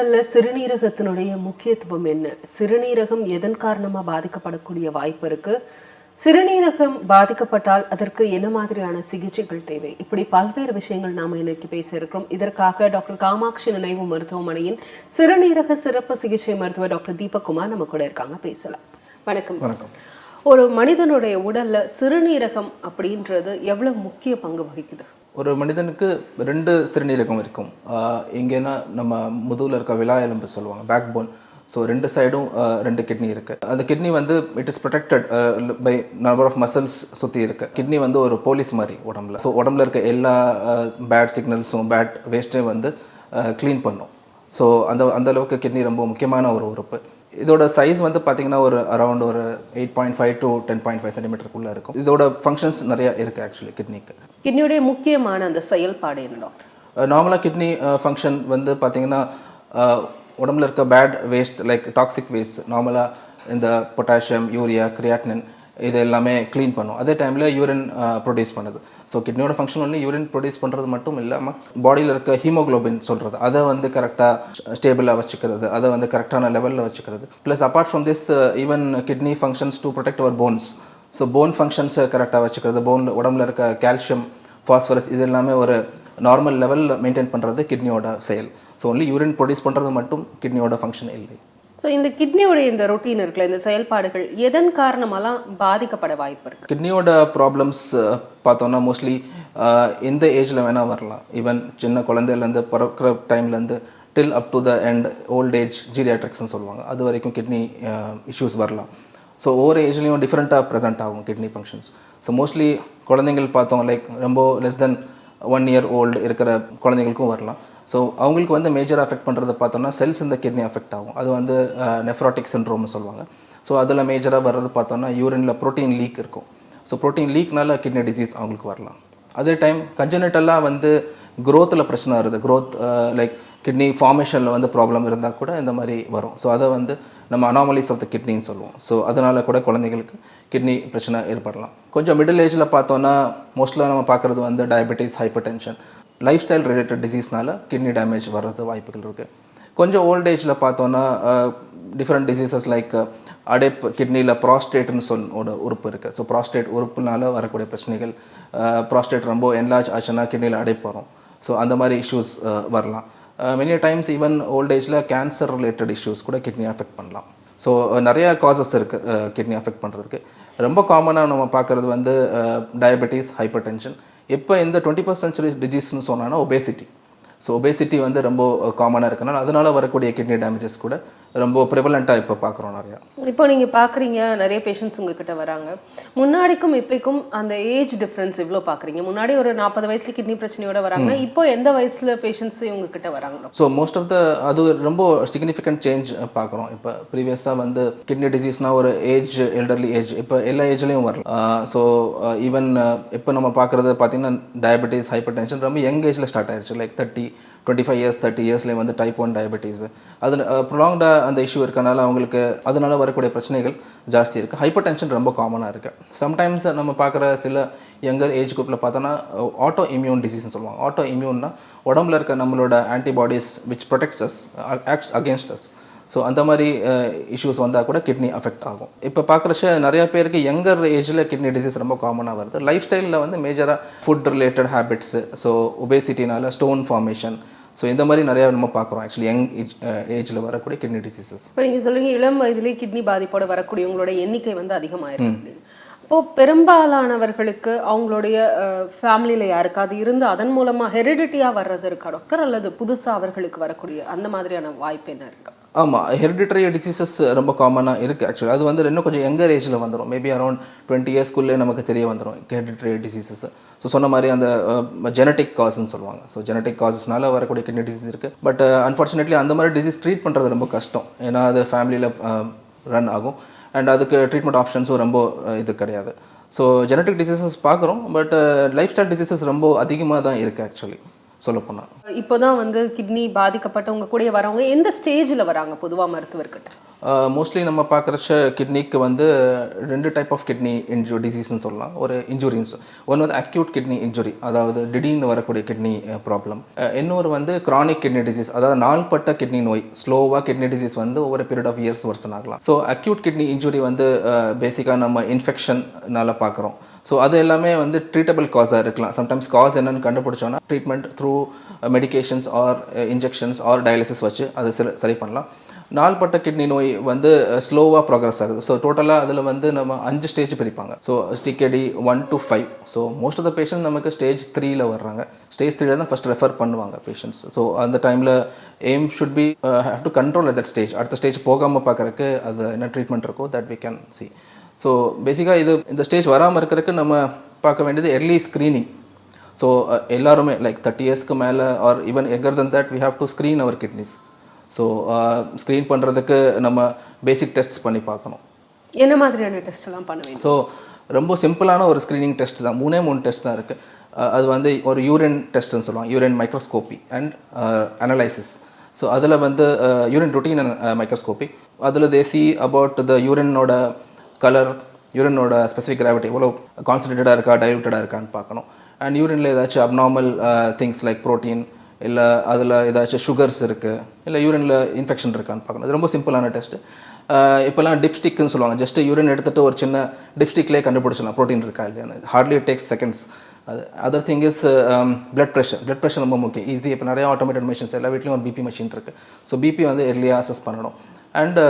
முதல்ல சிறுநீரகத்தினுடைய முக்கியத்துவம் என்ன? சிறுநீரகம் எதன் காரணமா பாதிக்கப்படக்கூடிய வாய்ப்பு இருக்கு? சிறுநீரகம் பாதிக்கப்பட்டால் அதற்கு என்ன மாதிரியான சிகிச்சைகள் தேவை? இப்படி பல்வேறு விஷயங்கள் நாம இன்னைக்கு பேச இருக்கிறோம். இதற்காக டாக்டர் காமாட்சி நினைவு மருத்துவமனையின் சிறுநீரக சிறப்பு சிகிச்சை மருத்துவர் டாக்டர் தீபக் குமார் நம்ம கூட இருக்காங்க. பேசலாம். வணக்கம். வணக்கம். ஒரு மனிதனுடைய உடல்ல சிறுநீரகம் அப்படின்றது எவ்வளவு முக்கிய பங்கு வகிக்குது? ஒரு மனிதனுக்கு 2 சிறுநீரகம் இருக்கும். எங்கன்னா நம்ம முதுகில் இருக்க விலா எலும்பு சொல்லுவாங்க, பேக் போன். ஸோ 2 சைடும் 2 கிட்னி இருக்குது. அந்த கிட்னி வந்து it is protected by number of muscles சுற்றி இருக்குது. கிட்னி வந்து ஒரு போலீஸ் மாதிரி உடம்புல. ஸோ உடம்புல இருக்க எல்லா பேட் சிக்னல்ஸும் பேட் வேஸ்ட்டையும் வந்து க்ளீன் பண்ணும். ஸோ அந்த அளவுக்கு கிட்னி ரொம்ப முக்கியமான ஒரு உறுப்பு. இதோட சைஸ் வந்து பார்த்தீங்கன்னா ஒரு அரௌண்ட் ஒரு 8.5 to 10.5 சென்டிமீட்டருக்குள்ளே இருக்கும். இதோட ஃபங்க்ஷன்ஸ் நிறைய இருக்குது ஆக்சுவலி கிட்னிக்கு. கிட்னியுடைய முக்கியமான அந்த செயல்பாடு என்ன டாக்டர்? நார்மலாக கிட்னி ஃபங்க்ஷன் வந்து பார்த்தீங்கன்னா உடம்புல இருக்க bad waste like toxic waste, நார்மலாக இந்த பொட்டாசியம், யூரியா, கிரியாட்டினின் இது எல்லாமே க்ளீன் பண்ணும். அதே டைமில் யூரின் ப்ரொடியூஸ் பண்ணுது. ஸோ கிட்னியோட ஃபங்க்ஷன் ஒன்லி யூரின் ப்ரொடியூஸ் பண்ணுறது மட்டும் இல்லாமல் பாடியில் இருக்க ஹீமோக்ளோபின் சொல்கிறது அதை வந்து கரெக்டாக ஸ்டேபிளாக வச்சுக்கிறது, அதை வந்து கரெக்டான லெவலில் வச்சுக்கிறது. Plus apart from this even kidney functions to protect our bones. So bone ஃபங்க்ஷன்ஸை கரெக்டாக வச்சுக்கிறது, போனில் உடம்புல இருக்க கால்சியம், ஃபாஸ்பரஸ் இது எல்லாமே ஒரு நார்மல் லெவலில் மெயின்டைன் பண்ணுறது கிட்னியோட செயல். ஸோ ஒன்லி யூரின் ப்ரொடியூஸ் பண்ணுறது மட்டும் கிட்னியோட ஃபங்க்ஷன் இல்லை. ஸோ இந்த கிட்னியோடைய இந்த ரொட்டீன் இருக்குல்ல, இந்த செயல்பாடுகள் எதன் காரணமெல்லாம் பாதிக்கப்பட வாய்ப்பு இருக்குது? கிட்னியோட ப்ராப்ளம்ஸ் பார்த்தோன்னா மோஸ்ட்லி எந்த ஏஜில் வேணால் வரலாம். ஈவன் சின்ன குழந்தையிலேருந்து பிறக்கிற டைம்லேருந்து till up to the end old age ஜீரியாட்ரிக்ஸ்னு சொல்லுவாங்க, அது வரைக்கும் கிட்னி இஷ்யூஸ் வரலாம். ஸோ ஒவ்வொரு ஏஜ்லேயும் டிஃப்ரெண்ட்டாக ப்ரெசென்ட் ஆகும் கிட்னி ஃபங்க்ஷன்ஸ். ஸோ மோஸ்ட்லி குழந்தைங்கள் பார்த்தோம் லைக் ரொம்ப லெஸ் தென் 1 year old இருக்கிற குழந்தைங்களுக்கும் வரலாம். ஸோ அவங்களுக்கு வந்து மேஜராக அஃபெக்ட் பண்ணுறதை பார்த்தோம்னா செல்ஸ் இந்த கிட்னி அஃபெக்ட் ஆகும். அது வந்து நெஃப்ராட்டிக் சிண்ட்ரோம்னு சொல்லுவாங்க. ஸோ அதில் மேஜராக வர்றது பார்த்தோன்னா யூரினில் ப்ரோட்டீன் லீக் இருக்கும். ஸோ ப்ரோட்டீன் லீக்னால கிட்னி டிசீஸ் அவங்களுக்கு வரலாம். அதே டைம் கன்ஜெனிட்டலாக வந்து க்ரோத்தில் பிரச்சனை வருது, க்ரோத் லைக் கிட்னி ஃபார்மேஷனில் வந்து ப்ராப்ளம் இருந்தால் கூட இந்த மாதிரி வரும். ஸோ அதை வந்து நம்ம அனாமலிஸ் ஆஃப் த கிட்னின்னு சொல்லுவோம். ஸோ அதனால் கூட குழந்தைங்களுக்கு கிட்னி பிரச்சனை ஏற்படலாம். கொஞ்சம் மிடில் ஏஜில் பார்த்தோன்னா மோஸ்ட்லாக நம்ம பார்க்குறது வந்து diabetes, hypertension, lifestyle related டிசீஸ்னால கிட்னி டேமேஜ் வர்றது வாய்ப்புகள் இருக்குது. கொஞ்சம் ஓல்ட் ஏஜில் பார்த்தோன்னா டிஃப்ரெண்ட் டிசீசஸ் லைக் அடைப்பு, கிட்னியில் ப்ராஸ்டேட்னு ஒரு உறுப்பு இருக்குது. ஸோ ப்ராஸ்டேட் உறுப்புனால வரக்கூடிய பிரச்சனைகள், ப்ராஸ்டேட் ரொம்ப என்லார்ஜ் ஆச்சுன்னா கிட்னியில் அடைப்பு வரும். ஸோ அந்த மாதிரி இஷ்யூஸ் வரலாம். மெனி டைம்ஸ் ஈவன் ஓல்ட் ஏஜில் கேன்சர் ரிலேட்டட் இஷ்யூஸ் கூட கிட்னி அஃபெக்ட் பண்ணலாம். ஸோ நிறையா காசஸ் இருக்குது கிட்னி அஃபெக்ட் பண்ணுறதுக்கு. ரொம்ப காமனாக நம்ம பார்க்குறது வந்து டயபெட்டிஸ், ஹைப்பர் டென்ஷன். இப்போ இந்த 21st century டிசீஸ்னு சொன்னோன்னா ஒபேசிட்டி. ஸோ ஒபேசிட்டி வந்து ரொம்ப காமனாக இருக்கனால அதனால் வரக்கூடிய கிட்னி டேமேஜஸ் கூட ரொம்ப ப்ரிவலண்ட்டாக இப்போ பார்க்குறோம் நிறையா. இப்போ நீங்கள் பார்க்குறீங்க நிறைய பேஷண்ட்ஸ் உங்ககிட்ட வராங்க. முன்னாடிக்கும் இப்போக்கும் அந்த ஏஜ் டிஃப்ரென்ஸ் இவ்வளோ பார்க்குறீங்க. முன்னாடி ஒரு 40 வயசுல கிட்னி பிரச்சனையோட வராங்க, இப்போ எந்த வயசில் பேஷண்ட்ஸ் உங்ககிட்ட வராங்க? ஸோ மோஸ்ட் ஆஃப் த அது ரொம்ப சிக்னிஃபிகண்ட் சேஞ்ச் பார்க்குறோம். இப்போ ப்ரீவியஸாக வந்து கிட்னி டிசீஸ்னால் ஒரு ஏஜ், எல்டர்லி ஏஜ், இப்போ எல்லா ஏஜ்லேயும் வரலாம். ஸோ ஈவன் இப்போ நம்ம பார்க்குறது பார்த்திங்கன்னா டயபெட்டிஸ், ஹைப்பர் டென்ஷன் ரொம்ப யங் ஏஜில் ஸ்டார்ட் ஆயிடுச்சு. லைக் 25 years 30 yearsலேயே வந்து டைப் 1 டயபெட்டிஸ். அது ப்ரொலாங்டாக அந்த இஷ்யூ இருக்கனால அவங்களுக்கு அதனால் வரக்கூடிய பிரச்சனைகள் ஜாஸ்தி இருக்குது. ஹைப்பர் டென்ஷன் ரொம்ப காமனாக இருக்குது. சம்டைம்ஸ் நம்ம பார்க்குற சில யங்கர் ஏஜ் குரூப்பில் பார்த்தோன்னா ஆட்டோ இம்யூன் டிசீஸ்னு சொல்லுவாங்க. ஆட்டோ இம்யூன்னா உடம்புல இருக்க நம்மளோட antibodies which protects us, acts against us. So அந்த மாதிரி இஷ்யூஸ் வந்தால் கூட கிட்னி அஃபெக்ட் ஆகும். இப்போ பார்க்குறச்ச நிறையா பேருக்கு யங்கர் ஏஜில் கிட்னி டிசீஸ் ரொம்ப காமனாக வருது. லைஃப் ஸ்டைலில் வந்து மேஜராக ஃபுட் ரிலேட்டட் ஹேபிட்ஸு, ஸோ ஒபேசிட்டினால ஸ்டோன் ஃபார்மேஷன், ஸோ இந்த மாதிரி நிறையா நம்ம பார்க்குறோம் ஆக்சுவலி யங் ஏஜில் வரக்கூடிய கிட்னி டிசீசஸ். இப்போ நீங்கள் சொல்லுங்க இளம் வயதிலே கிட்னி பாதிப்போடு வரக்கூடியவங்களோட எண்ணிக்கை வந்து அதிகமாக இருக்கு. இப்போது பெரும்பாலானவர்களுக்கு அவங்களுடைய ஃபேமிலியில் யாருக்காவது இருந்து அதன் மூலமாக ஹெரிடிட்டியாக வர்றது இருக்கா டாக்டர், அல்லது புதுசாக அவர்களுக்கு வரக்கூடிய அந்த மாதிரியான வாய்ப்பு என்ன இருக்குது? ஆமாம், ஹெரிடிட்டரி டிசீசஸ் ரொம்ப காமனாக இருக்குது ஆக்சுவலி. அது வந்து இன்னும் கொஞ்சம் யங்கர் ஏஜில் வந்துடும். மேபி அரௌண்ட் 20 yearsக்குள்ளே நமக்கு தெரிய வந்துடும் ஹெரிடிட்டரி டிசீசஸ். ஸோ சொன்ன மாதிரி அந்த ஜெனட்டிக் காஸ்ன்னு சொல்லுவாங்க. ஸோ ஜெனட்டிக் காசஸ்னால வரக்கூடிய கிட்னி டிசீஸ் இருக்குது. பட் அன்ஃபார்ச்சுனேட்லி அந்த மாதிரி டிசீஸ் ட்ரீட் பண்ணுறது ரொம்ப கஷ்டம். ஏன்னா அது ஃபேமிலியில் ரன் ஆகும் அண்ட் அதுக்கு ட்ரீட்மெண்ட் ஆப்ஷன்ஸும் ரொம்ப இது கிடையாது. ஸோ ஜெனட்டிக் டிசீசஸ் பார்க்குறோம், பட் லைஃப் ஸ்டைல் டிசீசஸ் ரொம்ப அதிகமாக தான் இருக்குது ஆக்சுவலி சொல்லப்போனால். இப்போ தான் வந்து கிட்னி பாதிக்கப்பட்டவங்க கூட வரவங்க எந்த ஸ்டேஜில் வராங்க பொதுவாக மருத்துவர்கிட்ட? மோஸ்ட்லி நம்ம பார்க்குறச்ச கிட்னிக்கு வந்து 2 டைப் ஆஃப் கிட்னி டிசீஸ்னு சொல்லலாம், ஒரு இன்ஜுரின்ஸ். ஒன்று வந்து அக்யூட் கிட்னி இன்ஜுரி, அதாவது திடீர்னு வரக்கூடிய கிட்னி ப்ராப்ளம். இன்னொரு வந்து கிரானிக் கிட்னி டிசீஸ், அதாவது நாள்பட்ட கிட்னி நோய், ஸ்லோவாக கிட்னி டிசீஸ் வந்து ஓவர் பீரியட் ஆஃப் இயர்ஸ் வர்சன் ஆகலாம். ஸோ அக்யூட் கிட்னி இன்ஜுரி வந்து பேசிக்காக நம்ம இன்ஃபெக்ஷன்னால பார்க்குறோம். ஸோ அது எல்லாமே வந்து ட்ரீட்டபிள் காஸாக இருக்கலாம். சம்டைம்ஸ் காஸ் என்னன்னு கண்டுபிடிச்சோன்னா treatment through medications or injections or dialysis வச்சு அது சரி பண்ணலாம். நாள்பட்ட கிட்னி நோய் வந்து ஸ்லோவாக ப்ராக்ரஸ் ஆகுது. ஸோ டோட்டலாக அதில் வந்து நம்ம 5 ஸ்டேஜ் பிரிப்பாங்க. So DKD 1 to 5. So most of the patient நமக்கு ஸ்டேஜ் 3ல வர்றாங்க. ஸ்டேஜ் 3ல தான் ஃபஸ்ட் ரெஃபர் பண்ணுவாங்க பேஷண்ட்ஸ். ஸோ அந்த டைமில் aim should be have to control at that stage. அடுத்த ஸ்டேஜ் போகாமல் பார்க்குறக்கு அது என்ன ட்ரீட்மெண்ட் இருக்கோ that we can see. So பேசிக்காக இந்த ஸ்டேஜ் வராமல் இருக்கிறதுக்கு நம்ம பார்க்க வேண்டியது எர்லி ஸ்க்ரீனிங். ஸோ எல்லாருமே லைக் 30 இயர்ஸ்க்கு மேலே or even eager than that we have to screen our kidneys. So screen பண்ணுறதுக்கு நம்ம பேசிக் டெஸ்ட்ஸ் பண்ணி பார்க்கணும். என்ன மாதிரியான டெஸ்ட் எல்லாம் பண்ணுவீங்க? ஸோ ரொம்ப சிம்பிளான ஒரு ஸ்க்ரீனிங் டெஸ்ட் தான், 3 டெஸ்ட் தான் இருக்குது. அது வந்து ஒரு யூரின் டெஸ்ட்னு சொல்லுவாங்க, urine microscopy and analysis. So அதில் வந்து யூரின் ரொட்டீன் மைக்ரோஸ்கோப்பி, அதில் தே சி அபவுட் த யூரினோட கலர், யூரினோட ஸ்பெசிஃபிக் கிராவிட்டி எவ்வளோ கான்சன்ட்ரேட்டடாக இருக்கா டைலூட்டடாக இருக்கான்னு பார்க்கணும். அண்ட் யூரினில் ஏதாச்சும் அப்நார்மல் திங்ஸ் லைக் ப்ரோட்டீன், இல்லை அதில் ஏதாச்சும் சுகர்ஸ் இருக்குது, இல்லை யூரினில் இன்ஃபெக்ஷன் இருக்கான்னு பார்க்கணும். அது ரொம்ப சிம்பிளான டெஸ்ட்டு. இப்போல்லாம் டிப்ஸ்டிக்னு சொல்லுவாங்க, ஜஸ்ட்டு யூரின் எடுத்துகிட்டு ஒரு சின்ன டிப்ஸ்டிக்லேயே கண்டுபிடிச்சிடலாம் ப்ரோட்டீன் இருக்கா இல்லையான்னு. Hardly takes seconds. அது other thing is blood pressure ரொம்ப முக்கியம், ஈஸி. இப்போ நிறைய ஆட்டோமேட்டட் மிஷின்ஸ், எல்லா வீட்லேயும் ஒரு பிபி மிஷின் இருக்குது. ஸோ பிபி வந்து எர்லியாக அசஸ் பண்ணணும். அண்ட்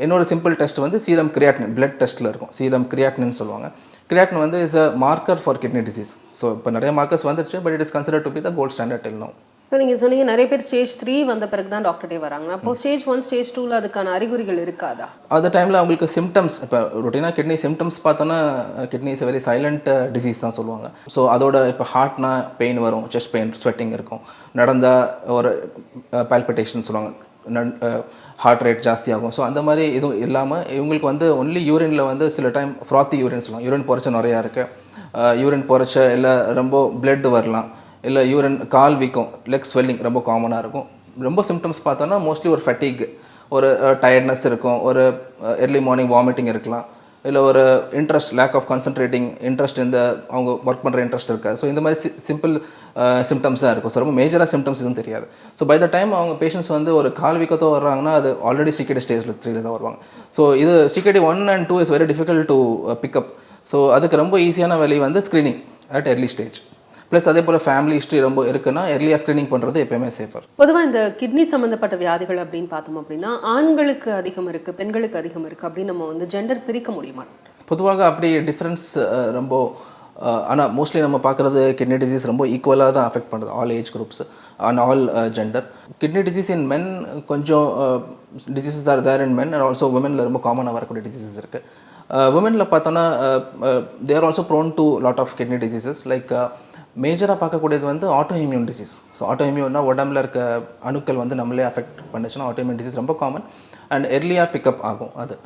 இன்னொரு சிம்பிள் டெஸ்ட் வந்து சீரம் கிரியாட்டினின், பிளட் டெஸ்ட்டில் இருக்கும், சீரம் கிரியாட்டினின்னு சொல்லுவாங்க. கிரியாட்டின் வந்து is a marker for kidney disease. So இப்போ நிறைய மார்க்கர்ஸ் வந்துருச்சு, but it is consider to be the gold standard till now. இப்போ நீங்கள் சொன்னீங்க நிறைய பேர் ஸ்டேஜ் 3 வந்த பிறகு தான் டாக்டர்டே வராங்க. அப்போ ஸ்டேஜ் 1 ஸ்டேஜ் 2ல அதுக்கான அறிகுறிகள் இருக்காதா? அந்த டைமில் அவங்களுக்கு சிம்டம்ஸ், இப்போ ரொட்டீனாக கிட்னி சிம்டம்ஸ் பார்த்தோன்னா kidney is very silent disease தான் சொல்லுவாங்க. ஸோ அதோட இப்போ ஹார்ட்னா பெயின் வரும், செஸ்ட் பெயின், ஸ்வெட்டிங் இருக்கும், நடந்தால் ஒரு பால்பிட்டேஷன் சொல்லுவாங்க, ஹார்ட் ரேட் ஜாஸ்தியாகும். ஸோ அந்த மாதிரி எதுவும் இல்லாமல் இவங்களுக்கு வந்து ஒன்லி யூரினில் வந்து சில டைம் ஃப்ராத்தி யூரின் சொல்லுவாங்க, யூரின் போகிறச்ச நிறையா இருக்குது, யூரின் போகிறச்ச இல்லை ரொம்ப பிளட் வரலாம், இல்லை யூரின் கால் வீக்கம், லெக் ஸ்வெல்லிங் ரொம்ப காமனாக இருக்கும். ரொம்ப சிம்டம்ஸ் பார்த்தோன்னா மோஸ்ட்லி ஒரு ஃபட்டிக், ஒரு டயர்ட்னஸ் இருக்கும், ஒரு எர்லி மார்னிங் வாமிட்டிங் இருக்கலாம், இல்லை ஒரு interest, lack of concentrating interest, இந்த அவங்க ஒர்க் பண்ணுற இன்ட்ரெஸ்ட் இருக்காது. ஸோ இந்த மாதிரி சிம்பிள் சிம்டம்ஸ் தான் இருக்கும். ஸோ ரொம்ப மேஜராக சிம்டம்ஸ் எதுவும் தெரியாது. ஸோ பை த டைம் அவங்க பேஷண்ட்ஸ் வந்து ஒரு கால் வீக்கத்தோ வர்றாங்கன்னா அது ஆல்ரெடி சிகேடி ஸ்டேஜில் 3ல தான் வருவாங்க. ஸோ இது CKD 1 and 2 is very difficult to pick up. So அதுக்கு ரொம்ப ஈஸியான வழி வந்து screening at early stage. Plus அதே போல் ஃபேமிலி ஹிஸ்ட்ரி ரொம்ப இருக்குன்னா எர்லியாக ஸ்க்ரீனிங் பண்ணுறது எப்போயுமே சேஃபர். பொதுவாக இந்த கிட்னி சம்மந்தப்பட்ட வியாதிகள் அப்படின்னு பார்த்தோம் அப்படின்னா ஆண்களுக்கு அதிகம் இருக்குது, பெண்களுக்கு அதிகம் இருக்குது அப்படின்னு நம்ம வந்து ஜெண்டர் பிரிக்க முடியுமா? பொதுவாக அப்படி டிஃப்ரென்ஸ் ரொம்ப, ஆனால் மோஸ்ட்லி நம்ம பார்க்குறது கிட்னி டிசீஸ் ரொம்ப ஈக்குவலாக தான் அஃபெக்ட் பண்ணுறது, all age groups and all gender. Kidney disease in men கொஞ்சம் diseases are there in men and also விமனில் ரொம்ப காமனாக வரக்கூடிய டிசீசஸ் இருக்குது. விமனில் பார்த்தோன்னா they are also prone to lot of kidney diseases. Like மேஜராக பார்க்கக்கூடியது வந்து ஆட்டோ இம்யூன் டிசீஸ். ஸோ ஆட்டோ இம்யூன்னா உடம்புல இருக்க அணுக்கள் வந்து நம்மளே அஃபெக்ட் பண்ணுச்சுன்னா ஆட்டோ இம்யூன் டிசீஸ் ரொம்ப காமன் அண்ட் எர்லியாக பிக்கப் ஆகும். அது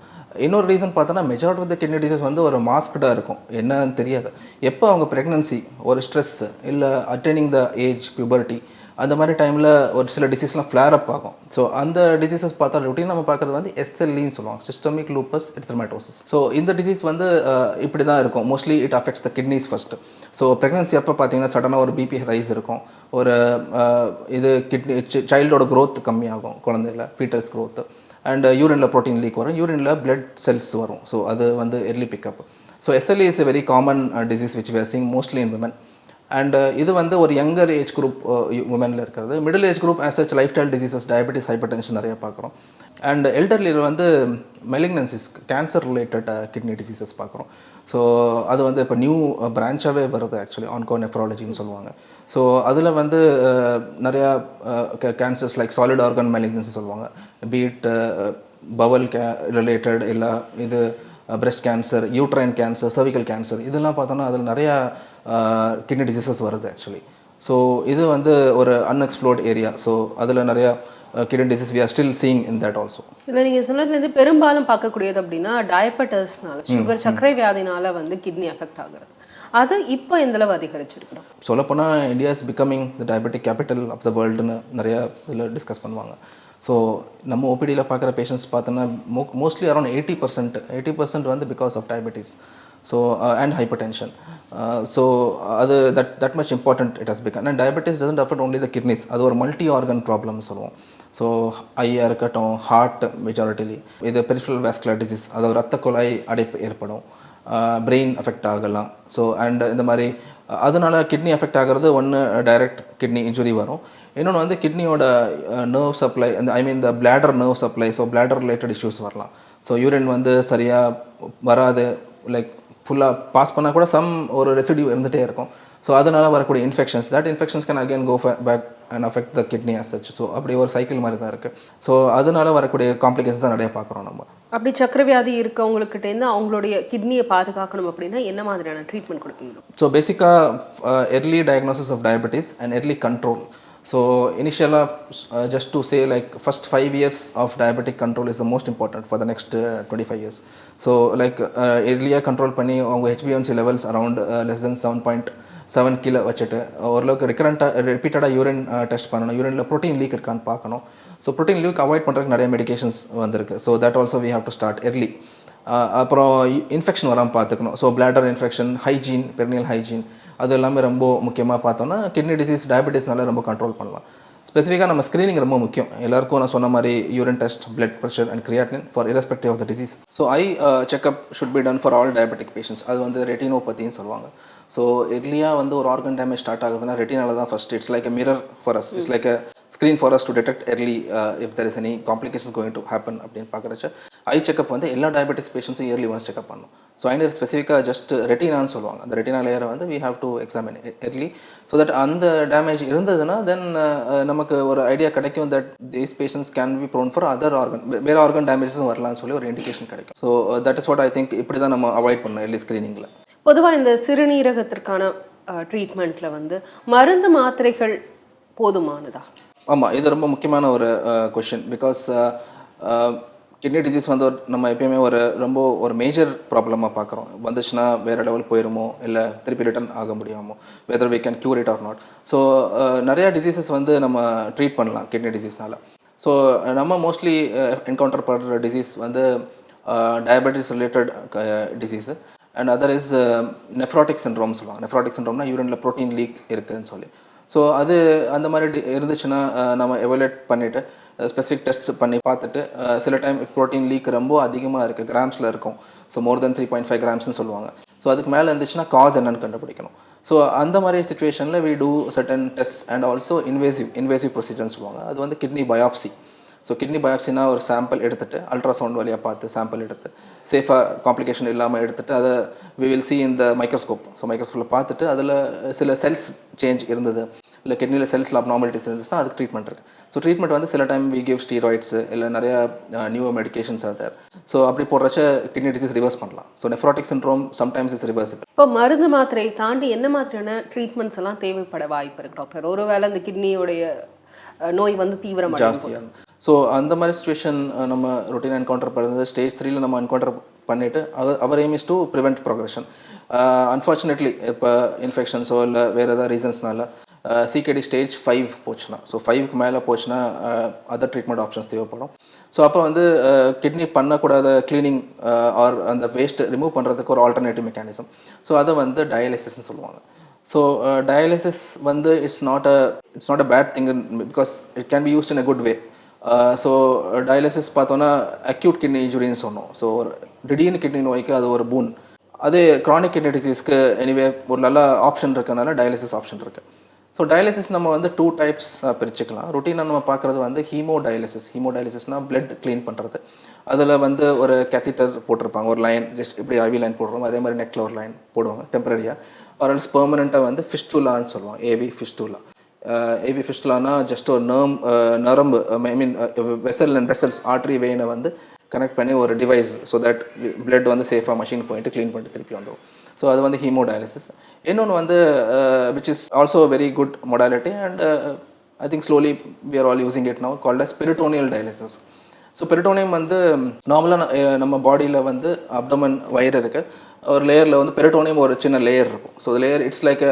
இன்னொரு ரீசன் பார்த்தோன்னா majority of the kidney disease வந்து ஒரு மாஸ்க்டாக இருக்கும், என்னன்னு தெரியாது. எப்போ அவங்க ப்ரெக்னன்சி, ஒரு ஸ்ட்ரெஸ், இல்லை அட்டெனிங் த ஏஜ், பியூபர்ட்டி, அந்த மாதிரி டைமில் ஒரு சில டிசீஸ்லாம் ஃப்ளேர் அப் ஆகும். ஸோ அந்த டிசீசஸ் பார்த்தா ரொட்டீன் நம்ம பார்க்குறது வந்து எஸ்எல்இன்னு சொல்லுவாங்க, சிஸ்டமிக் லூப்பஸ் எரித்ரோமேட்டோசிஸ். ஸோ இந்த டிசீஸ் வந்து இப்படி தான் இருக்கும். Mostly it affects the kidneys first. So pregnancy அப்போ பார்த்தீங்கன்னா சடனாக ஒரு பிபி ரைஸ் இருக்கும், ஒரு இது கிட்னி சைல்டோட க்ரோத் கம்மியாகும், குழந்தையில் ஃபீட்டர்ஸ் க்ரோத்து, அண்ட் யூரினில் ப்ரோட்டீன் லீக் வரும், யூரினில் பிளட் செல்ஸ் வரும். ஸோ அது வந்து early pick up. So SLE is a very common disease which we are seeing mostly in women. And இது வந்து ஒரு யங்கர் ஏஜ் குரூப் உமனில் இருக்கிறது. Middle age group as such lifestyle diseases, diabetes, hypertension நிறைய பார்க்குறோம். And எல்டர்லியில் வந்து malignancies, cancer related kidney diseases பார்க்குறோம். ஸோ அது வந்து இப்போ நியூ பிரான்ச்சாகவே வருது ஆக்சுவலி, ஆன்கோ நெஃப்ராலஜின்னு சொல்லுவாங்க. ஸோ அதில் வந்து நிறையா cancers like solid organ malignancy சொல்லுவாங்க, பீட் பவல் ரிலேட்டட், இல்லை இது breast cancer, uterine cancer, cervical cancer, இதெல்லாம் பார்த்தோன்னா அதில் நிறையா கிட்னி டிசீசஸ் வருது ஆக்சுவலி. ஸோ இது வந்து ஒரு அன்எக்ஸ்ப்ளோர்ட் ஏரியா. ஸோ அதில் நிறையா kidney disease we are still seeing in that also. இல்லை நீங்கள் சொன்னதுலேருந்து பெரும்பாலும் பார்க்கக்கூடியது அப்படின்னா டயபெட்டஸ்னால, சுகர், சர்க்கரை வியாதினால வந்து கிட்னி அஃபெக்ட் ஆகுறது. அது இப்போ எந்தளவு அதிகரிச்சிருக்கிறோம்? சொல்லப்போனால் India is becoming the diabetic capital of the வேர்ல்டுன்னு நிறையா இதில் டிஸ்கஸ் பண்ணுவாங்க. ஸோ நம்ம ஓபிடியில் பார்க்குற பேஷண்ட்ஸ் பார்த்தோன்னா மோஸ்ட்லி அரௌண்ட் 80% வந்து because of diabetes. So and hypertension. So அது that much important it has become. And diabetes doesn't affect only the kidneys, அது ஒரு மல்டி ஆர்கன் ப்ராப்ளம் சொல்லுவோம். ஸோ ஐயாக இருக்கட்டும், ஹார்ட் மெஜாரிட்டிலி, இது பெரிஃபரல் வாஸ்குலர் டிசீஸ், அதாவது ரத்த குழாய் அடைப்பு ஏற்படும், பிரெயின் அஃபெக்ட் ஆகலாம். ஸோ அண்ட் இந்த மாதிரி அதனால கிட்னி அஃபெக்ட் ஆகிறது ஒன்று டைரக்ட் கிட்னி இன்ஜுரி வரும். இன்னொன்று வந்து கிட்னியோட நர்வ் சப்ளை, அந்த I mean the bladder nerve supply, so bladder related issues வரலாம். ஸோ யூரின் வந்து சரியாக வராது, லைக் ஃபுல்லாக பாஸ் பண்ணால் கூட ஒரு ரெசிடியூ இருந்துகிட்டே இருக்கும். ஸோ அதனால் வரக்கூடிய infections, that infections can again go back and affect the kidney as such. So அப்படி ஒரு சைக்கிள் மாதிரி தான் இருக்குது. ஸோ அதனால வரக்கூடிய காம்ப்ளிகேஷன்ஸ் தான் நிறைய பார்க்குறோம் நம்ம. அப்படி சக்கரவியாதி இருக்கவங்கக்கிட்டேருந்து அவங்களுடைய கிட்னியை பாதுகாக்கணும் அப்படின்னா என்ன மாதிரியான ட்ரீட்மெண்ட் கொடுப்பீங்க? ஸோ பேசிக்காக early diagnosis of diabetes and early control. So initially, just to say, like first 5 years of diabetic control is the most important for the next 25 years. So like earlier control பண்ணி அவங்க HbA1c levels around less than 7.7 kilo வச்சுட்டு ஓரளவுக்கு ரிப்பீட்டடாக urine test பண்ணணும், யூரினில் protein league இருக்கான்னு பார்க்கணும். So protein league avoid பண்ணுறதுக்கு நிறைய மெடிகேஷன்ஸ் வந்திருக்கு. So that also we have to start early. அப்புறம் இன்ஃபெக்ஷன் வராமல் பார்த்துக்கணும். So bladder infection, hygiene, perineal hygiene, அது எல்லாமே ரொம்ப முக்கியமாக பார்த்தோன்னா கிட்னி டிசீஸ், டயபெட்டிஸ்னால ரொம்ப கண்ட்ரோல் பண்ணலாம். ஸ்பெசிஃபிக்காக நம்ம ஸ்க்ரீனிங் ரொம்ப முக்கியம். எல்லாருக்கும் நான் சொன்ன மாதிரி urine test, blood pressure and creatine for irrespective of the disease. So eye checkup should be done for all diabetic patients. அது வந்து ரெட்டினோபதின்னு சொல்லுவாங்க. ஸோ எர்லியாக வந்து ஒரு ஆர்கன் டேமேஜ் ஸ்டார்ட் ஆகுதுன்னா ரெட்டினால தான் first. It's like a mirror for us. It's like a screen for us to detect early if there is any complications going to happen அப்படின்னு பார்க்குறச்ச ஐ checkup வந்து எல்லா டயபெட்டிஸ் பேஷண்ட்ஸும் இயர்லி ஒன்ஸ் செக்அப் பண்ணணும். So I ஸ்பெசிஃபிக்காக just ரெட்டினான்னு சொல்லுவாங்க. அந்த retina லேயரை வந்து we have to examine early so that அந்த டேமேஜ் இருந்ததுன்னா தென் நமக்கு ஒரு ஐடியா கிடைக்கும் that these patients can be prone for other organ, வேறு ஆர்கன் டேமேஜஸும் வரலாம்னு சொல்லி ஒரு இண்டிகேஷன் கிடைக்கும். So that is what I think. இப்படி தான் நம்ம அவாய்ட் பண்ணணும் early ஸ்க்ரீனிங்கில். பொதுவாக இந்த சிறுநீரகத்திற்கான ட்ரீட்மெண்ட்டில் வந்து மருந்து மாத்திரைகள் போதுமானதா? ஆமாம், இது ரொம்ப முக்கியமான ஒரு கொஷின். பிகாஸ் கிட்னி டிசீஸ் வந்து நம்ம எப்பயுமே ஒரு மேஜர் ப்ராப்ளமாக பார்க்குறோம். வந்துச்சுன்னா வேறு லெவல் போயிருமோ, இல்லை திருப்பி ரிட்டர்ன் ஆக முடியாமோ, whether we can cure it or not. So நிறையா டிசீசஸ் வந்து நம்ம ட்ரீட் பண்ணலாம் கிட்னி டிசீஸ்னால. ஸோ நம்ம மோஸ்ட்லி என்கவுண்டர் பண்ணுற டிசீஸ் வந்து diabetes related disease. And other is nephrotic syndrome சொல்லுவாங்க. நெஃப்ராட்டிக் சிண்ட்ரோம்னா யூரினில் ப்ரோட்டீன் லீக் இருக்குதுன்னு சொல்லி. ஸோ அது அந்த மாதிரி இருந்துச்சுன்னா நம்ம எவலுவேட் பண்ணிவிட்டு ஸ்பெசிஃபிக் டெஸ்ட் பண்ணி பார்த்துட்டு சில டைம் ப்ரோட்டீன் லீக் ரொம்ப அதிகமாக இருக்குது, கிராம்ஸில் இருக்கும். ஸோ மோர் தென் 3.5 கிராம்ஸ்னு சொல்லுவாங்க. ஸோ அதுக்கு மேலே இருந்துச்சுன்னா காஸ் என்னன்னு கண்டுபிடிக்கணும். ஸோ அந்த மாதிரி சுச்சுவேஷனில் we do certain tests and also invasive ப்ரொசீஜர்னு சொல்லுவாங்க. அது வந்து கிட்னி பயாப்சி. ஸோ கிட்னி பயாப்சினா ஒரு சாம்பிள் எடுத்துகிட்டு அல்ட்ராசவுண்ட் வழியாக பார்த்து சாம்பிள் எடுத்து சேஃபாக காம்ப்ளிகேஷன் இல்லாமல் எடுத்துகிட்டு அதை we will see in the microscope. So மைக்ரோஸ்கோப்பில் பார்த்துட்டு அதில் சில செல்ஸ் சேஞ்ச் இருந்தது, இல்லை கிட்னியில் செல்ஸில் அப்நார்மாலிட்டிஸ் இருந்துச்சுன்னா அதுக்கு ட்ரீட்மெண்ட் இருக்குது. ஸோ ட்ரீட்மெண்ட் வந்து சில டைம் we give steroids, இல்லை நிறையா new medications are there. So அப்படி போடுறச்ச கிட்னி டிசீஸ் ரிவர்ஸ் பண்ணலாம். So nephrotic syndrome sometimes is reversible. இப்போ மருந்து மாத்திரை தாண்டி என்ன மாதிரியான ட்ரீட்மெண்ட்ஸ் எல்லாம் தேவைப்பட வாய்ப்பு இருக்குது டாக்டர்? ஒருவேளை இந்த கிட்னியோடைய நோய் வந்து தீவிரமாக ஜாஸ்தியாக, ஸோ அந்த மாதிரி சுச்சுவேஷன் நம்ம ரொட்டீன் என்கவுண்டர் பண்ணுறது ஸ்டேஜ் 3ல் நம்ம என்கவுண்டர் பண்ணிவிட்டு our aim is to prevent progression. Unfortunately இப்போ இன்ஃபெக்ஷன்ஸோ இல்லை வேறு ஏதாவது ரீசன்ஸ்னால சிகேடி ஸ்டேஜ் 5 போச்சுன்னா, ஸோ 5க்கு மேலே போச்சுன்னா அதர் ட்ரீட்மெண்ட் ஆப்ஷன்ஸ் தேவைப்படும். ஸோ அப்போ வந்து கிட்னி பண்ணக்கூடாத க்ளீனிங் ஆர் அந்த வேஸ்ட் ரிமூவ் பண்ணுறதுக்கு ஒரு ஆல்டர்னேட்டிவ் மெக்கானிசம். ஸோ அதை வந்து டயாலிசிஸ்ன்னு சொல்லுவாங்க. ஸோ டயாலிசிஸ் வந்து it's not a bad thing because it can be used in a good way. So dialysis பார்த்தோன்னா அக்யூட் கிட்னி இன்ஜுரின்னு சொன்னோம். ஸோ திடீர்னு கிட்னி நோய்க்கு அது ஒரு பூன். அதே க்ரானிக் கிட்னி டிசீஸ்க்கு எனிவே ஒரு நல்ல ஆப்ஷன் இருக்கனால டயாலிசிஸ் ஆப்ஷன் இருக்குது. ஸோ டயாலிசிஸ் நம்ம வந்து 2 டைப்ஸ் பிரிச்சுக்கலாம். ரொட்டீனாக நம்ம பார்க்குறது வந்து ஹீமோடயாலிசிஸ்னால் பிளட் க்ளீன் பண்ணுறது. அதில் வந்து ஒரு கேத்தீட்டர் போட்டிருப்பாங்க, ஒரு லைன் ஜஸ்ட் இப்படி ஐவி லைன் போடுறோம், அதே மாதிரி நெக்கில் ஒரு லைன் போடுவாங்க டெம்பரரியாக. ஆர்எல்ஸ் பெர்மனெண்ட்டாக வந்து ஃபிஸ்டுலான்னு சொல்லுவாங்க, ஏவி ஃபிஸ்டுலா. ஏவி ஃபிஸ்டுலானா ஜஸ்ட் ஒரு நரம்பு, ஐ மீன் வெசல்ஸ் ஆர்ட்ரி வெயினை வந்து கனெக்ட் பண்ணி ஒரு டிவைஸ், ஸோ தட் பிளட் வந்து சேஃபாக மஷின் போயிட்டு க்ளீன் பண்ணிட்டு திருப்பி வந்துடும். ஸோ அது வந்து ஹீமோடயாலிசிஸ். இன்னொன்று வந்து which is also very good modality and I think slowly we are all using it now, called as peritoneal dialysis. So peritoneum வந்து நார்மலாக நம்ம பாடியில் வந்து அப்டமன் வயிறு இருக்குது, ஒரு லேயரில் வந்து பெரிட்டோனியம் ஒரு சின்ன லேயர் இருக்கும். So layer it's like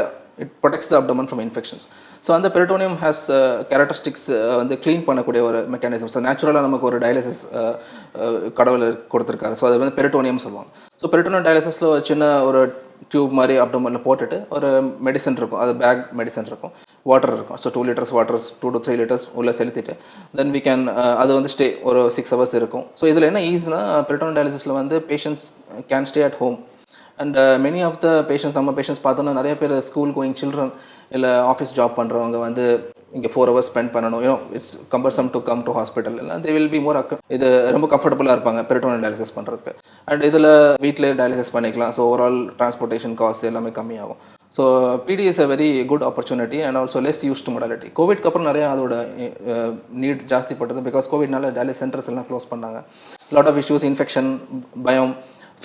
it protects the abdomen from infections. So அந்த பெரிட்டோனியம் ஹேஸ் கேரக்டரிஸ்டிக்ஸ் வந்து க்ளீன் பண்ணக்கூடிய ஒரு மெக்கானிசம். ஸோ நேச்சுரலாக நமக்கு ஒரு டயாலிசிஸ் கடவுள் கொடுத்துருக்காரு. ஸோ அது வந்து பெரிட்டோனியம் சொல்லுவாங்க. ஸோ பெரிட்டோனியம் டயாலிசிஸில் ஒரு சின்ன ஒரு டியூப் மாதிரி அப்டமனில் போட்டுட்டு ஒரு மெடிசன் இருக்கும், அது பேக் மெடிசன் இருக்கும், வாட்டர் இருக்கும். So 2 liters water 2 to 3 liters உள்ளே செலுத்திட்டு தென் வி கேன் அது வந்து ஸ்டே ஒரு 6 hours இருக்கும். ஸோ இதில் என்ன ஈஸினா பெரிட்டோனியம் டயாலிசிஸில் வந்து patients can stay at home. And many of the patients, நம்ம பேஷண்ட்ஸ் பார்த்தோன்னா நிறைய பேர் ஸ்கூல் கோயிங் சில்ட்ரன் இல்லை ஆஃபீஸ் ஜாப் பண்ணுறவங்க வந்து இங்கே 4 hours ஸ்பெண்ட் பண்ணணும், it's cumbersome to come to hospital எல்லாம் தே வில் பி மோர் இது ரொம்ப கம்ஃபர்டபுளாக இருப்பாங்க பெரிட்டோனியம் டயாலிசிஸ் பண்ணுறதுக்கு. அண்ட் இதில் வீட்டிலே டயாலிசிஸ் பண்ணிக்கலாம். ஸோ ஓவரால் டிரான்ஸ்போர்ட்டேஷன் காஸ்ட் எல்லாமே கம்மியாகும். So PD is a very good opportunity and also less used modality. கோவிட்க்கு அப்புறம் நிறையா அதோட நீட் ஜாஸ்தி பட்டது. பிகாஸ் கோவிட்னால டயாலிசிஸ் சென்டர்ஸ் எல்லாம் க்ளோஸ் பண்ணாங்க. லாட் ஆஃப் இஷ்யூஸ், இன்ஃபெக்ஷன், பயம்,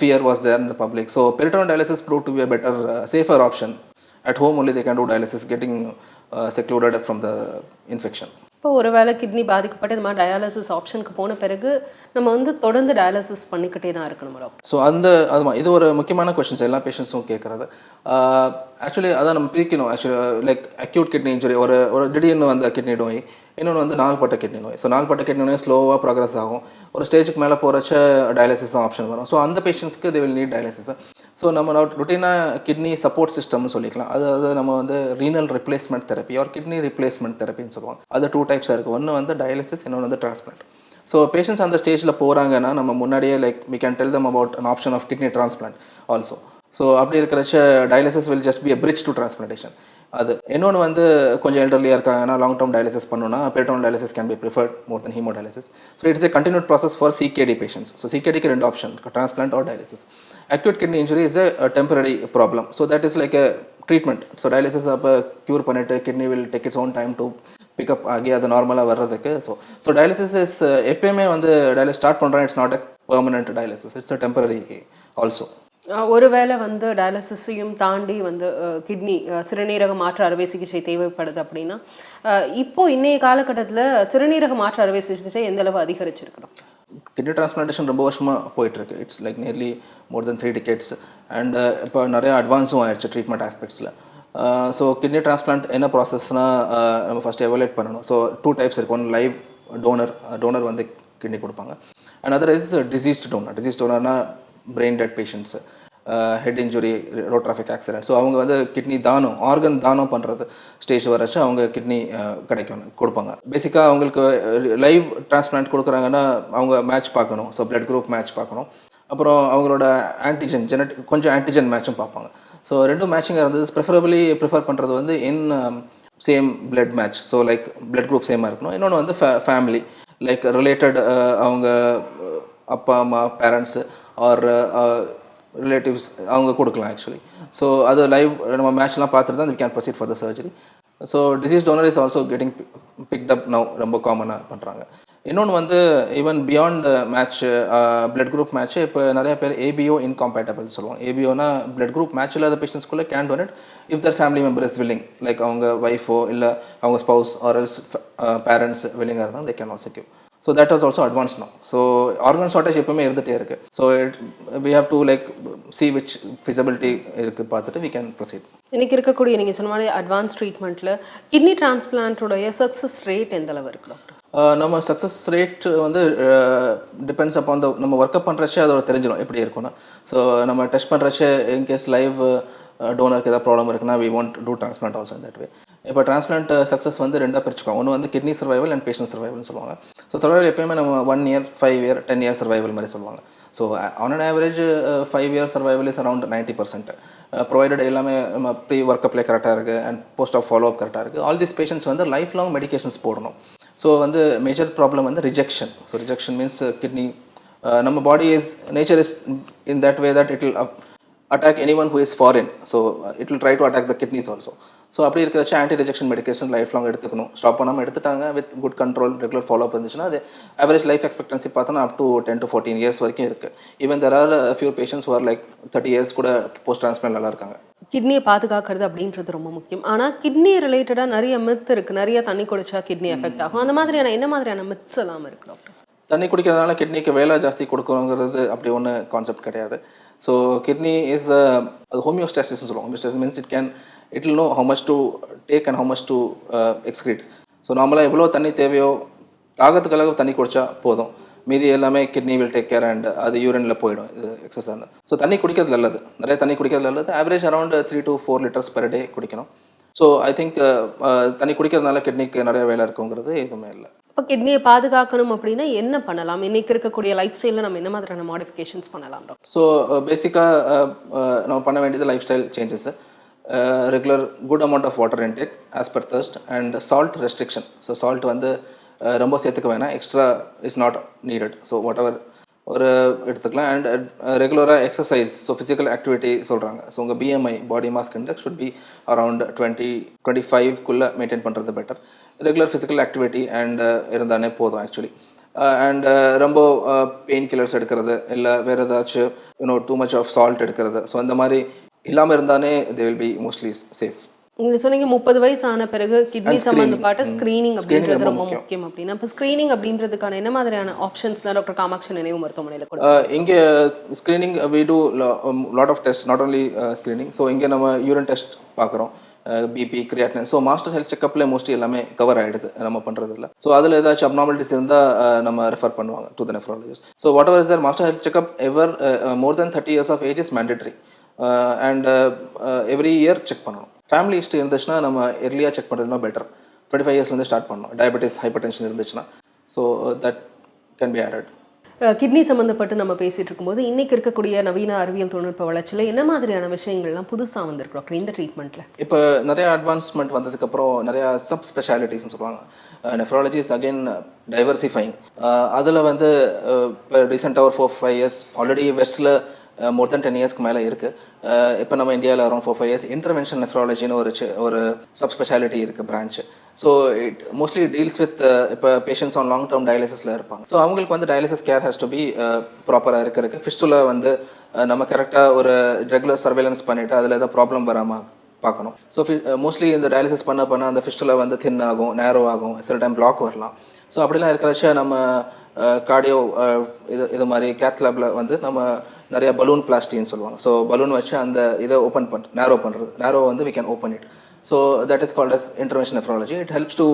fear was there in the public. So peritoneal dialysis proved to be a better, safer option. At home only they can do dialysis, getting secluded from the infection. இப்போ ஒருவேளை kidney பாதிக்கப்பட்டு இந்த மாதிரி dialysis ஆப்ஷனுக்கு போன பிறகு நம்ம வந்து தொடர்ந்து டயாலிசிஸ் பண்ணிக்கிட்டே தான் இருக்கணும் மேடம். ஸோ இது ஒரு முக்கியமான கொஸ்டின்ஸ் எல்லா பேஷண்ட்ஸும் கேட்குறது. ஆக்சுவலி அதான் நம்ம பிரிக்கணும். Actually like acute kidney injury, ஒரு திடீர்னு வந்த கிட்னி நோய், இன்னொன்று வந்து நாள்பட்ட கிட்னி நோய். ஸோ நாள்பட்ட கிட்னி நோய் ஸ்லோவாக ப்ராக்ரஸ் ஆகும், ஒரு ஸ்டேஜுக்கு மேலே போகிறச்ச டயாலிசிஸ் ஆப்ஷன் வரும். ஸோ அந்த பேஷண்ட்ஸ்க்கு they will need dialysis. So நம்ம ருட்டீனாக கிட்னி சப்போர்ட் சிஸ்டம்னு சொல்லிக்கலாம். அதாவது நம்ம வந்து renal replacement therapy or kidney replacement தெரப்பின்னு சொல்லுவாங்க. அது 2 types இருக்குது. ஒன்று வந்து டயாலிசிஸ், இன்னொன்று வந்து டிரான்ஸ்பிளான்ட். ஸோ பேஷண்ட்ஸ் அந்த ஸ்டேஜில் போகிறாங்கன்னா நம்ம முன்னாடியே like we can tell them about an option of kidney transplant also. So அப்படி இருக்கிறச்ச dialysis will just be a bridge to transplantation. அது இன்னொன்று வந்து கொஞ்சம் எல்டர்லியாக இருக்காங்கன்னா லாங் டர்ம் டயாலிசிஸ் பண்ணணும்னா peritoneal dialysis can be preferred more than haemodialysis. So it's a continued process for CKD patients. So சிகேடிக்கு 2 option, transplant or dialysis. Acute kidney injury is a temporary problem. So that is like a treatment. So dialysis அப்போ cure பண்ணிட்டு kidney will take its own time to pick up ஆகி அது நார்மலாக வர்றதுக்கு. So dialysis is எப்பயுமே வந்து dialysis start பண்ணுறோம், it's not a permanent dialysis, it's a temporary also. ஒருவேளை வந்து டயாலிசிஸையும் தாண்டி வந்து கிட்னி சிறுநீரக மாற்று அறுவை சிகிச்சை தேவைப்படுது அப்படின்னா இப்போ இன்னைய காலகட்டத்தில் சிறுநீரக மாற்று அறுவை சிகிச்சை எந்த அளவு அதிகரிச்சிருக்கணும்? கிட்னி டிரான்ஸ்பிளான்டேஷன் ரொம்ப வருஷமாக போயிட்டுருக்கு. It's like nearly more than 3 decades. And இப்போ நிறைய அட்வான்ஸும் ஆயிடுச்சு ட்ரீட்மெண்ட் ஆஸ்பெக்ட்ஸில். ஸோ கிட்னி டிரான்ஸ்பிளான்ட் என்ன ப்ராசஸ்னால் நம்ம ஃபஸ்ட்டு எவாலுவேட் பண்ணணும். ஸோ 2 types இருக்குது. ஒன் லைவ் டோனர் வந்து கிட்னி கொடுப்பாங்க. And other is deceased donor. Deceased டோனர்னா brain dead patients, head injury, road traffic accident. So அவங்க வந்து கிட்னி தானம், ஆர்கன் தானம் பண்ணுறது ஸ்டேஜ் வரச்சு அவங்க கிட்னி கொடுப்பாங்க. பேசிக்காக அவங்களுக்கு லைவ் டிரான்ஸ்பிளான்ட் கொடுக்குறாங்கன்னா அவங்க மேட்ச் பார்க்கணும். ஸோ பிளட் குரூப் மேட்ச் பார்க்கணும். அப்புறம் அவங்களோட ஆன்டிஜன் கொஞ்சம் ஆன்டிஜன் மேட்சும் பார்ப்பாங்க. ஸோ 2 மேட்சிங்காக இருந்தது. ப்ரிஃபர் பண்ணுறது வந்து in same blood match. So like blood group சேமாக இருக்கணும். இன்னொன்று வந்து ஃபேமிலி லைக் ரிலேட்டட், அவங்க அப்பா அம்மா பேரண்ட்ஸு ஆர் ரிலேட்டிவ்ஸ் அவங்க கொடுக்கலாம் ஆக்சுவலி. ஸோ அது லைவ் நம்ம மேட்ச்லாம் பார்த்துட்டு தான் we can proceed for the surgery. So disease donor is also getting picked up now, ரொம்ப காமனாக பண்ணுறாங்க. இன்னொன்று வந்து even beyond match blood group match இப்போ நிறைய பேர் ஏபிஓ இன்காம்பேட்டபிள் சொல்லுவாங்க. ஏபிஓனா பிளட் குரூப் மேட்ச் இல்லாத பேஷண்ட்ஸ்குள்ளே can donate if their family member is willing, like அவங்க ஒய்ஃபோ இல்லை அவங்க ஸ்பவுஸ் ஆர் எல்ஸ் பேரண்ட்ஸ் வில்லிங்காக இருந்தால் they can also give. So that was also advance நோ. ஸோ ஆர்கன் ஷார்ட்டேஜ் எப்பவுமே இருந்துகிட்டே இருக்குது. So we have to like see which feasibility இருக்குது பார்த்துட்டு வி கேன் ப்ரொசீட். இன்னைக்கு இருக்கக்கூடிய நீங்கள் சொன்ன மாதிரி அட்வான்ஸ் ட்ரீட்மெண்ட்டில் கிட்னி டிரான்ஸ்பிளான்ட்டோடைய சக்ஸஸ் ரேட் எந்த அளவு இருக்கு டாக்டர்? நம்ம சக்ஸஸ் ரேட் வந்து டிபெண்ட்ஸ் அப்பான் நம்ம ஒர்க்கப் பண்ணுறச்சே அதோட தெரிஞ்சிடும் எப்படி இருக்கும்னா. ஸோ நம்ம டெஸ்ட் பண்ணுறச்சே இன்கேஸ் லைவ் டோனருக்கு ஏதாவது ப்ராப்ளம் இருக்குன்னா we want to transplant also in that way. இப்போ டிரான்ஸ்பிளான்ட் சக்ஸஸ் வந்து 2 பிரிச்சுக்கோங்க. ஒன்று வந்து கிட்னி சர்வைவல் அண்ட் பேஷண்ட் சர்வைவல்னு சொல்லுவாங்க. ஸோ சர்வைவல் எப்பயுமே நம்ம 1 year, 5 year, 10 year சர்வைவல் மாதிரி சொல்லுவாங்க. So on an average 5 year survival is around 90%. Provided எல்லாமே நம்ம ப்ரீ ஒர்க்கப்லேயே கரெக்டாக இருக்குது and post of follow up கரெக்டாக இருக்குது. ஆல் தீஸ் பேஷண்ட்ஸ் வந்து லைஃப் லாங் மெடிகேஷன்ஸ் போடணும். ஸோ வந்து மேஜர் ப்ராப்ளம் வந்து rejection. So rejection means kidney நம்ம body is nature is in that way that it will attack anyone who is foreign. So it will try to attack the kidneys also. So அப்படி இருக்கிறச்ச anti rejection medication lifelong எடுத்துக்கணும். Stop பண்ணாமல் எடுத்துட்டாங்க with good control, regular follow up இருந்துச்சுன்னா அது average life expectancy பார்த்தோன்னா up to 10 to 14 years வரைக்கும் இருக்குது. Even there are few patients who are like 30 years கூட போஸ்ட் டிரான்ஸ்பிளான்ட் நல்லா இருக்காங்க. கிட்னியை பாதுகாக்கிறது அப்படின்றது ரொம்ப முக்கியம். ஆனால் கிட்னி ரிலேட்டடாக நிறைய மித் இருக்குது. நிறைய தண்ணி குடிச்சா கிட்னி எஃபெக்ட் ஆகும். அந்த மாதிரியான என்ன மாதிரியான மித்ஸ் எல்லாம் இருக்குது டாக்டர்? தண்ணி குடிக்கிறதுனால கிட்னிக்கு வேலை ஜாஸ்தி கொடுக்குங்கிறது அப்படி ஒன்று கான்செப்ட் கிடையாது. ஸோ கிட்னி இஸ் அது ஹோமியோஸ்டாசிஸ் சொல்லுவோம். Homeostasis means it will know how much to take and how much to excrete. So நார்மலாக எவ்வளோ தண்ணி தேவையோ தாகத்துக்கு அளவு தண்ணி குடித்தா போதும், மீதி எல்லாமே kidney will take care and அது யூரினில் போயிடும் இது எக்ஸஸ் இருந்தால். ஸோ தண்ணி குடிக்கிறது நல்லது, நிறைய தண்ணி குடிக்கிறது நல்லது. Average around 3 to 4 liters per day குடிக்கணும். ஸோ ஐ திங்க் தண்ணி குடிக்கிறதுனால கிட்னிக்கு நிறைய வேலை இருக்குங்கிறது எதுவுமே இல்லை. இப்போ கிட்னியை பாதுகாக்கணும் அப்படின்னா என்ன பண்ணலாம்? இன்னைக்கு இருக்கக்கூடிய லைஃப் ஸ்டைலில் நம்ம என்ன மாதிரியான மாடிஃபிகேஷன்ஸ் பண்ணலாம் டாக்டர்? ஸோ பேசிக்காக நம்ம பண்ண வேண்டியது lifestyle changes, regular good amount of water intake as per thirst and salt restriction. So salt வந்து ரொம்ப சேர்த்துக்க வேணாம், extra is not needed. So whatever ஒரு எடுத்துக்கலாம். அண்ட் ரெகுலராக எக்ஸசைஸ், ஸோ ஃபிசிக்கல் ஆக்டிவிட்டி சொல்கிறாங்க. ஸோ உங்கள் BMI body mass index should be around 20-25 maintain பண்ணுறது better. Regular physical activity and இருந்தானே போதும் ஆக்சுவலி. அண்ட் ரொம்ப பெயின் கில்லர்ஸ் எடுக்கிறது இல்லை வேறு ஏதாச்சும் டூ மச் ஆஃப் சால்ட் எடுக்கிறது, ஸோ அந்த மாதிரி இல்லாமல் இருந்தானே they will be mostly safe. நீங்கள் சொன்னீங்க 30 வயசு ஆன பிறகு கிட்னி சம்மந்தப்பட்ட ஸ்க்ரீனிங் அப்படின்றது ரொம்ப முக்கியம் அப்படின்னா, இப்போ ஸ்க்ரீனிங் அப்படின்றதுக்கான என்ன மாதிரியான ஆப்ஷன்ஸ்லாம் டாக்டர் காமாட்சி நினைவு மருத்துவமனையில் கொடுக்கும்? இங்கே screening we do lot of test, not only screening. So இங்கே நம்ம யூரின் டெஸ்ட் பார்க்குறோம், BP, creatinine. So master health செக்கப்பில் மோஸ்ட்லி எல்லாமே கவர் ஆகிடுது நம்ம பண்ணுறதில்ல. ஸோ அதில் ஏதாச்சும் அப்நார்மாலிட்டிஸ் இருந்தால் நம்ம ரெஃபர் பண்ணுவாங்க to the nephrologist. So whatever is their master health checkup ever more than 30 years of age is mandatory. And every year check பண்ணணும். ஃபேமிலி ஹிஸ்ட்ரி இருந்துச்சுன்னா நம்ம எர்லியாக செக் பண்ணுறதுனா பெட்டர். 25 yearsலேருந்து ஸ்டார்ட் பண்ணணும். டயபெட்டிஸ், ஹைப்பர் டென்ஷன் இருந்துச்சுன்னா so that can be added. Kidney சம்மந்தப்பட்டு நம்ம பேசிகிட்டு இருக்கும்போது இன்றைக்கி இருக்கக்கூடிய நவீன அறிவியல் தொழில்நுட்ப வளர்ச்சியில் என்ன மாதிரியான விஷயங்கள்லாம் புதுசாக வந்திருக்கு டாக்டர் இந்த ட்ரீட்மெண்ட்டில்? இப்போ நிறைய அட்வான்ஸ்மெண்ட் வந்ததுக்கப்புறம் நிறையா சப் ஸ்பெஷாலிட்டிஸ்ன்னு சொல்லுவாங்க. Nephrology is again diversifying. அதில் வந்து இப்போ ரீசெண்டாக ஒரு 4-5 years ஆல்ரெடி வெஸ்ட்டில் மோர் தென் 10 yearsக்கு மேலே இருக்குது. இப்போ நம்ம இந்தியாவில் அரௌண்ட் 4-5 years இன்டர்வென்ஷன் நெஃப்ராலஜின்னு ஒரு சப் ஸ்பெஷாலிட்டி இருக்குது branch. So it mostly deals with இப்போ பேஷண்ட்ஸ் ஆன் லாங் டேர்ம் டயாலிசிஸில் இருப்பாங்க. ஸோ அவங்களுக்கு வந்து dialysis care has to be ப்ராப்பராக இருக்கிறதுக்கு ஃபிஸ்டுலா வந்து நம்ம கரெக்டாக ஒரு ரெகுலர் சர்வேலன்ஸ் பண்ணிவிட்டு அதில் ஏதாவது ப்ராப்ளம் வராமல் பார்க்கணும். ஸோ மோஸ்ட்லி இந்த டயாலிசிஸ் பண்ண அந்த ஃபிஸ்டுலா வந்து தின் ஆகும், நேரோ ஆகும், சில டைம் பிளாக் வரலாம். ஸோ அப்படிலாம் இருக்கிறச்ச நம்ம கார்டியோ இது மாதிரி கேத் லேபில் வந்து நம்ம நிறைய பலூன் பிளாஸ்டின்னு சொல்லுவாங்க. ஸோ பலூன் வச்சு அந்த இதை நேரோ பண்ணுறது, நேரோ வந்து we can open it. So that is called as intervention nephrology. It helps to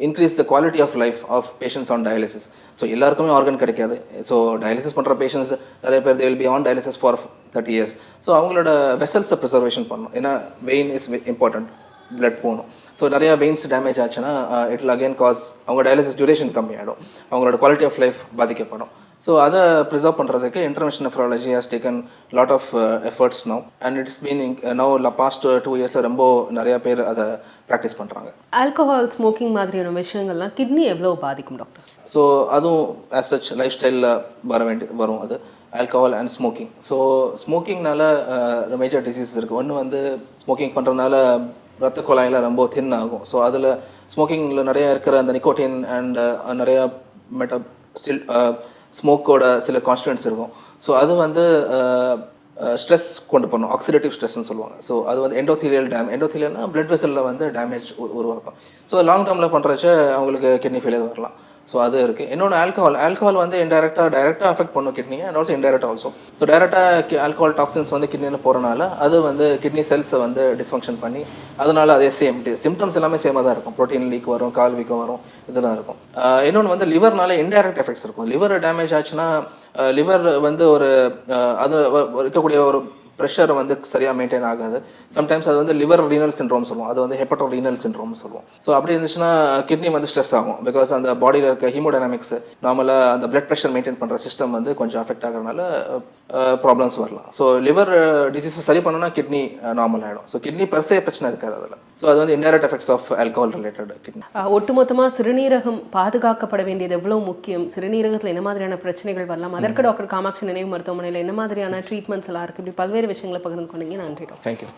increase the quality of life of patients on dialysis. So எல்லாருக்குமே ஆர்கன் கிடைக்காது. ஸோ டயாலிசிஸ் பண்ணுற பேஷண்ட்ஸ் நிறைய பேர் they will be on dialysis for 30 years. So அவங்களோட வெசல்ஸை preservation பண்ணணும். ஏன்னா vein is important, blood போகணும். ஸோ நிறையா வெயின்ஸ் டேமேஜ் ஆச்சுன்னா இட் வில் அகெயின் காஸ் அவங்க டயாலிசிஸ் டியூரேஷன் கம்மியாகிடும், அவங்களோட குவாலிட்டி ஆஃப் லைஃப் பாதிக்கப்படும். ஸோ அதை ப்ரிசர்வ் பண்ணுறதுக்கு intervention nephrology has taken lot of efforts now and it's been now past 2 years ரொம்ப நிறையா பேர் அதை ப்ராக்டிஸ் பண்ணுறாங்க. ஆல்கஹால், ஸ்மோக்கிங் மாதிரியான விஷயங்கள்லாம் கிட்னி எவ்வளோ பாதிக்கும் டாக்டர்? ஸோ அதுவும் ஆஸ் சச் லைஃப் ஸ்டைலில் வரும் அது ஆல்கஹால் அண்ட் ஸ்மோக்கிங். ஸோ ஸ்மோக்கிங்னால மேஜர் டிசீஸ் இருக்குது. ஒன்று வந்து ஸ்மோக்கிங் பண்ணுறதுனால ரத்த குழாயில் ரொம்ப தின் ஆகும். ஸோ அதில் ஸ்மோக்கிங்கில் நிறையா இருக்கிற அந்த நிக்கோட்டின் அண்ட் நிறையா ஸ்மோக்கோட சில கான்ஸ்டன்ட்ஸ் இருக்கும். ஸோ அது வந்து ஸ்ட்ரெஸ் கொண்டு போகணும், ஆக்சிடேட்டிவ் ஸ்ட்ரெஸ்ன்னு சொல்லுவாங்க. ஸோ அது வந்து எண்டோத்தீலியல்னா பிளட் வெசலில் வந்து டேமேஜ் உருவாக்கும். ஸோ லாங் டேர்மில் பண்ணுறச்ச அவங்களுக்கு கிட்னி ஃபெயிலியர் வரலாம். ஸோ அது இருக்குது. இன்னொன்று ஆல்கஹால் வந்து டைரெக்டாக அஃபெக்ட் பண்ணும் கிட்னியை அண்ட் ஆல்சோ இன்டைரக்டாக ஆல்சோ. ஸோ டைரெக்டாக ஆல்கஹால் டாக்ஸின்ஸ் வந்து கிட்னியில் போகிறனால அது வந்து கிட்னி செல்ஸை வந்து டிஸ்ஃபங்க்ஷன் பண்ணி அதனால அதே சிம்டம்ஸ் எல்லாமே சேமாக தான் இருக்கும். ப்ரோட்டீன் லீக் வரும், கால் வீக்கம் வரும், இதெல்லாம் இருக்கும். இன்னொன்று வந்து லிவர்னால இன்டைரக்ட் எஃபெக்ட்ஸ் இருக்கும். லிவர் டேமேஜ் ஆச்சுன்னா லிவர் வந்து அது இருக்கக்கூடிய ஒரு ப்ரெஷர் வந்து சரியாக மெயின்டைன் ஆகாது. சம்டைம்ஸ் அது வந்து லிவர் ரீனல் சிண்ட்ரோம் சொல்லுவோம், அது வந்து ஹெப்பட்டோ ரீனல் சிண்ட்ரோம் சொல்லுவோம். ஸோ அப்படி இருந்துச்சுன்னா கிட்னி வந்து ஸ்ட்ரெஸ் ஆகும். பிகாஸ் அந்த பாடியில் இருக்க ஹீமோடைனாமிக்ஸ் நார்மலாக அந்த பிளட் ப்ரெஷர் மெயின்டைன் பண்ணுற சிஸ்டம் வந்து கொஞ்சம் அஃபெக்ட் ஆகிறதுனால ப்ராப்ளம்ஸ் வரலாம். ஸோ லிவர் டிசீஸை சரி பண்ணோன்னா கிட்னி நார்மல் ஆகிடும். ஸோ கிட்னி பெருசே பிரச்சனை இருக்காது அதில். ஸோ அது வந்து indirect effects of alcohol related kidney. ஒட்டுமொத்தமாக சிறுநீரகம் பாதுகாக்கப்பட வேண்டியது எவ்வளோ முக்கியம், சிறுநீரகத்தில் என்ன மாதிரியான பிரச்சனைகள் வரலாம், அதற்கு டாக்டர் காமாட்சி நினைவு மருத்துவமனையில் என்ன மாதிரியான ட்ரீட்மெண்ட்ஸ் எல்லாம் இருக்குது, இப்படி பல்வேறு விஷயங்களை பகிர்ந்து கொண்டீங்க. நன்றி டாக்டர். தேங்க்யூ.